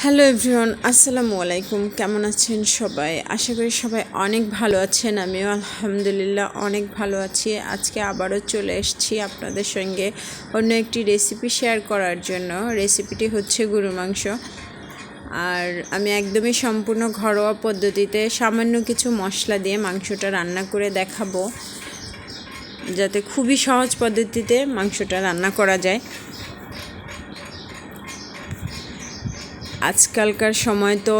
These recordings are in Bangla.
হ্যালো এভরিওয়ান, আসসালামু আলাইকুম। কেমন আছেন সবাই? আশা করি সবাই অনেক ভালো আছেন। আমিও আলহামদুলিল্লাহ অনেক ভালো আছি। আজকে আবারও চলে এসেছি আপনাদের সঙ্গে অন্য একটি রেসিপি শেয়ার করার জন্য। রেসিপিটি হচ্ছে গরুর মাংস। আর আমি একদমই সম্পূর্ণ ঘরোয়া পদ্ধতিতে সামান্য কিছু মশলা দিয়ে মাংসটা রান্না করে দেখাবো, যাতে খুবই সহজ পদ্ধতিতে মাংসটা রান্না করা যায়। আজকালকার সময় তো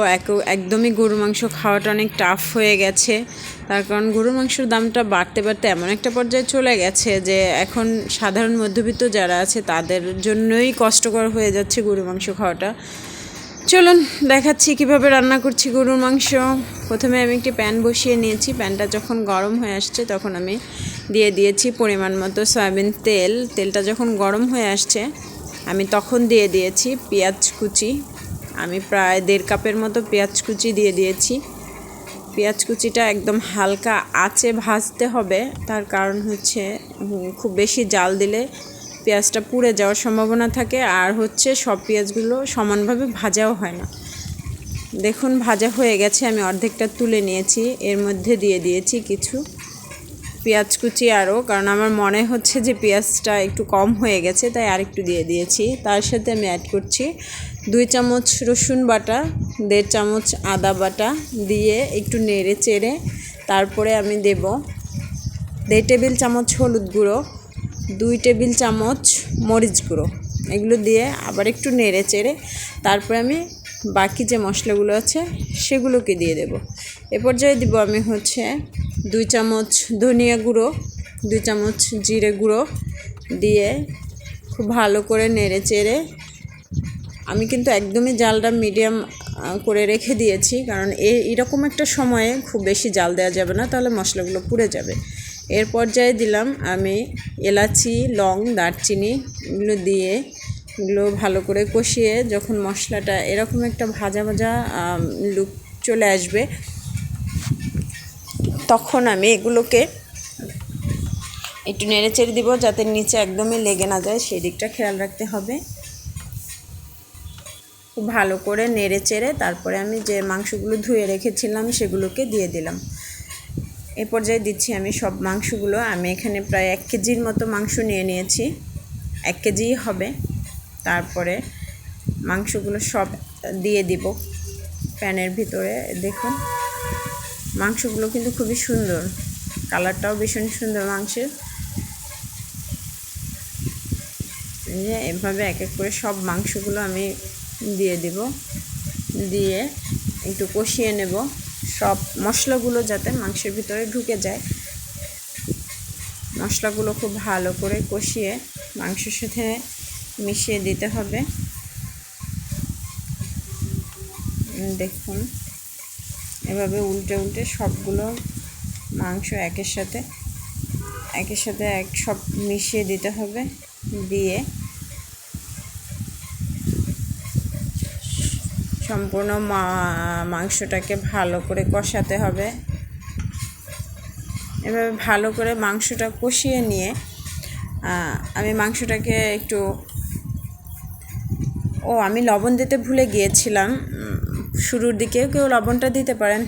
একদমই গরুর মাংস খাওয়াটা অনেক টাফ হয়ে গেছে। তার কারণ গরুর মাংসের দামটা বাড়তে বাড়তে এমন একটা পর্যায়ে চলে গেছে যে এখন সাধারণ মধ্যবিত্ত যারা আছে তাদের জন্যই কষ্টকর হয়ে যাচ্ছে গরুর মাংস খাওয়াটা। চলুন দেখাচ্ছি কিভাবে রান্না করছি গরুর মাংস। প্রথমে আমি একটি প্যান বসিয়ে নিয়েছি। প্যানটা যখন গরম হয়ে আসছে তখন আমি দিয়ে দিয়েছি পরিমাণ মতো সয়াবিন তেল। তেলটা যখন গরম হয়ে আসছে আমি তখন দিয়ে দিয়েছি পেঁয়াজ কুচি। আমি প্রায় 1.5 কাপের মতো পেঁয়াজ কুচি দিয়ে দিয়েছি। পেঁয়াজ কুচিটা একদম হালকা আঁচে ভাজতে হবে, তার কারণ হচ্ছে খুব বেশি জাল দিলে পেঁয়াজটা পুড়ে যাওয়ার সম্ভাবনা থাকে, আর হচ্ছে সব পেঁয়াজগুলো সমানভাবে ভাজাও হয় না। দেখুন ভাজা হয়ে গেছে, আমি অর্ধেকটা তুলে নিয়েছি। এর মধ্যে দিয়ে দিয়েছি কিছু পেঁয়াজ কুচি আরও, কারণ আমার মনে হচ্ছে যে পেঁয়াজটা একটু কম হয়ে গেছে, তাই আরেকটু দিয়ে দিয়েছি। তার সাথে আমি অ্যাড করছি 2 চামচ রসুন বাটা, 1.5 চামচ আদা বাটা দিয়ে একটু নেড়ে চেড়ে তারপরে আমি দেব 1.5 টেবিল চামচ হলুদ গুঁড়ো, 2 টেবিল চামচ মরিচ গুঁড়ো। এগুলো দিয়ে আবার একটু নেড়ে চেড়ে তারপরে আমি বাকি যে মশলাগুলো আছে সেগুলোকে দিয়ে দেব। এ পর্যায়ে দিব আমি হচ্ছে 2 চামচ ধনিয়া গুঁড়ো, 2 চামচ জিরে গুঁড়ো দিয়ে খুব ভালো করে নেড়ে চেড়ে, আমি কিন্তু একদমই জালটা মিডিয়াম করে রেখে দিয়েছি, কারণ এরকম একটা সময়ে খুব বেশি জাল দেওয়া যাবে না, তাহলে মশলাগুলো পুড়ে যাবে। এর পর্যায়ে দিলাম আমি এলাচি, লং, দারচিনি এগুলো দিয়ে এগুলো ভালো করে কষিয়ে যখন মশলাটা এরকম একটা ভাজা ভাজা লুক চলে আসবে তখন আমি এগুলোকে একটু নেড়ে চেড়ে দিব, যাতে নিচে একদমই লেগে না যায়, সেই দিকটা খেয়াল রাখতে হবে। খুব ভালো করে নেড়ে চেড়ে তারপরে আমি যে মাংসগুলো ধুয়ে রেখেছিলাম সেগুলোকে দিয়ে দিলাম। এ পর্যায়ে দিচ্ছি আমি সব মাংসগুলো। আমি এখানে প্রায় 1 কেজির মতো মাংস নিয়ে নিয়েছি, 1 কেজিই হবে। তারপরে মাংসগুলো সব দিয়ে দিব প্যানের ভিতরে। দেখুন মাংসগুলো কিন্তু খুবই সুন্দর, কালারটাও ভীষণ সুন্দর মাংসের। এভাবে এক এক করে সব মাংসগুলো আমি দিয়ে দিব, দিয়ে একটু কষিয়ে নেব, সব মশলাগুলো যাতে মাংসের ভিতরে ঢুকে যায়। মশলাগুলো খুব ভালো করে কষিয়ে মাংসের সাথে মিশিয়ে দিতে হবে। দেখুন এভাবে উল্টে উল্টে সবগুলো মাংস একের সাথে সব মিশিয়ে দিতে হবে। দিয়ে সম্পূর্ণ মাংসটাকে ভালো করে কষাতে হবে। এভাবে ভালো করে মাংসটা কষিয়ে নিয়ে আমি মাংসটাকে একটু আমি লবণ দিতে ভুলে গিয়েছিলাম। শুরুর দিকেও কেউ লবণটা দিতে পারেন,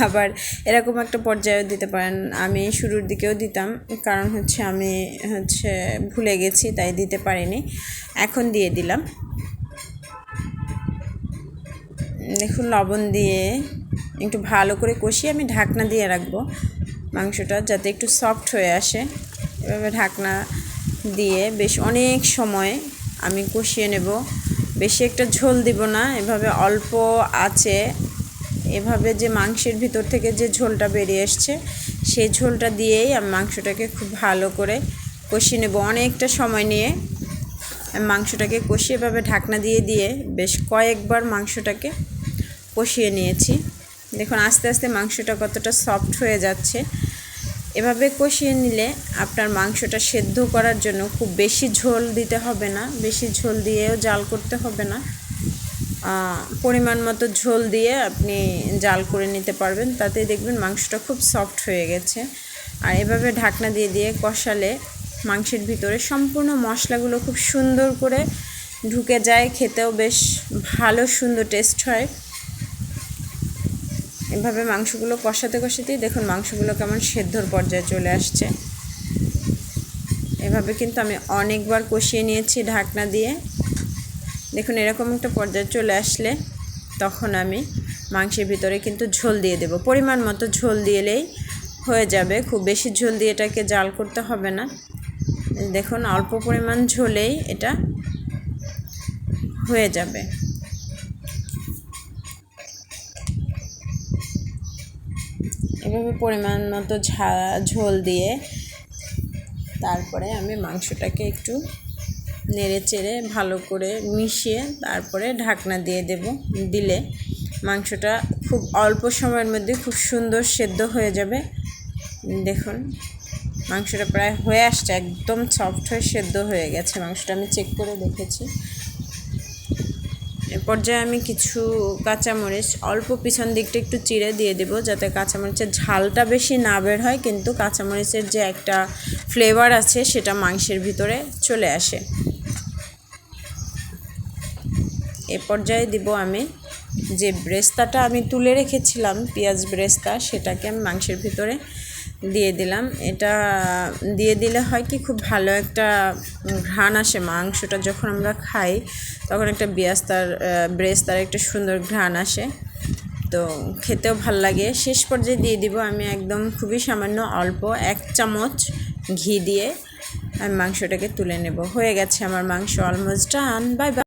আবার এরকম একটা পর্যায়েও দিতে পারেন। আমি শুরুর দিকেও দিতাম, কারণ হচ্ছে আমি ভুলে গেছি, তাই দিতে পারিনি। এখন দিয়ে দিলাম। দেখুন লবণ দিয়ে একটু ভালো করে কষিয়ে আমি ঢাকনা দিয়ে রাখবো মাংসটা, যাতে একটু সফট হয়ে আসে। এভাবে ঢাকনা দিয়ে বেশ অনেক সময় আমি কষিয়ে নেব। বেশি একটা ঝোল দিব না, এভাবে অল্প আছে, এভাবে যে মাংসের ভিতর থেকে যে ঝোলটা বেরিয়ে আসছে সেই ঝোলটা দিয়েই আমি মাংসটাকে খুব ভালো করে কষিয়ে নেব। অনেকটা সময় নিয়ে মাংসটাকে কষিয়ে এভাবে ঢাকনা দিয়ে দিয়ে বেশ কয়েকবার মাংসটাকে কষিয়ে নিয়েছি। দেখুন আস্তে আস্তে মাংসটা কতটা সফট হয়ে যাচ্ছে। এভাবে কষিয়ে নিলে আপনার মাংসটা সেদ্ধ করার জন্য খুব বেশি ঝোল দিতে হবে না, বেশি ঝোল দিয়েও জাল করতে হবে না। পরিমাণ মতো ঝোল দিয়ে আপনি জাল করে নিতে পারবেন, তাতে দেখবেন মাংসটা খুব সফট হয়ে গেছে। আর এভাবে ঢাকনা দিয়ে দিয়ে কষালে মাংসের ভিতরে সম্পূর্ণ মশলাগুলো খুব সুন্দর করে ঢুকে যায়, খেতেও বেশ ভালো সুন্দর টেস্ট হয়। এভাবে মাংসগুলো কষাতে কষাতেই দেখুন মাংসগুলো কেমন সেদ্ধর পর্যায়ে চলে আসছে। এভাবে কিন্তু আমি অনেকবার কষিয়ে নিয়েছি ঢাকনা দিয়ে। দেখুন এরকম একটা পর্যায়ে চলে আসলে তখন আমি মাংসের ভিতরে কিন্তু ঝোল দিয়ে দেব। পরিমাণ মতো ঝোল দিলেই হয়ে যাবে, খুব বেশি ঝোল দিয়ে এটাকে জাল করতে হবে না। দেখুন অল্প পরিমাণ ঝোলেই এটা হয়ে যাবে। এভাবে পরিমাণ মতো ঝোল দিয়ে তারপরে আমি মাংসটাকে একটু নেড়ে চেড়ে ভালো করে মিশিয়ে তারপরে ঢাকনা দিয়ে দিলে মাংসটা খুব অল্প সময়ের মধ্যে খুব সুন্দর সেদ্ধ হয়ে যাবে। দেখুন মাংসটা প্রায় হয়ে আসছে, একদম সফট হয়ে সেদ্ধ হয়ে গেছে মাংসটা, আমি চেক করে দেখেছি। এ পর্যায়ে আমি কিছু কাঁচামরিচ অল্প পিছন দিকটা একটু চিড়ে দিয়ে দেব, যাতে কাঁচামরিচের ঝালটা বেশি না বের হয়, কিন্তু কাঁচামরিচের যে একটা ফ্লেভার আছে সেটা মাংসের ভিতরে চলে আসে। এ পর্যায়ে দিব আমি যে ব্রেস্তাটা আমি তুলে রেখেছিলাম, পেঁয়াজ ব্রেস্তা, সেটাকে আমি মাংসের ভিতরে দিয়ে দিলাম। এটা দিয়ে দিলে হয় কি খুব ভালো একটা ঘ্রাণ আসে, মাংসটা যখন আমরা খাই তখন একটা ব্রেস্তার একটা সুন্দর ঘ্রাণ আসে, তো খেতেও ভাল লাগে। শেষ পর্যায়ে দিয়ে দিব আমি একদম খুবই সামান্য অল্প 1 চামচ ঘি দিয়ে আমি মাংসটাকে তুলে নেব। হয়ে গেছে আমার মাংস অলমোস্ট ডান। Bye bye.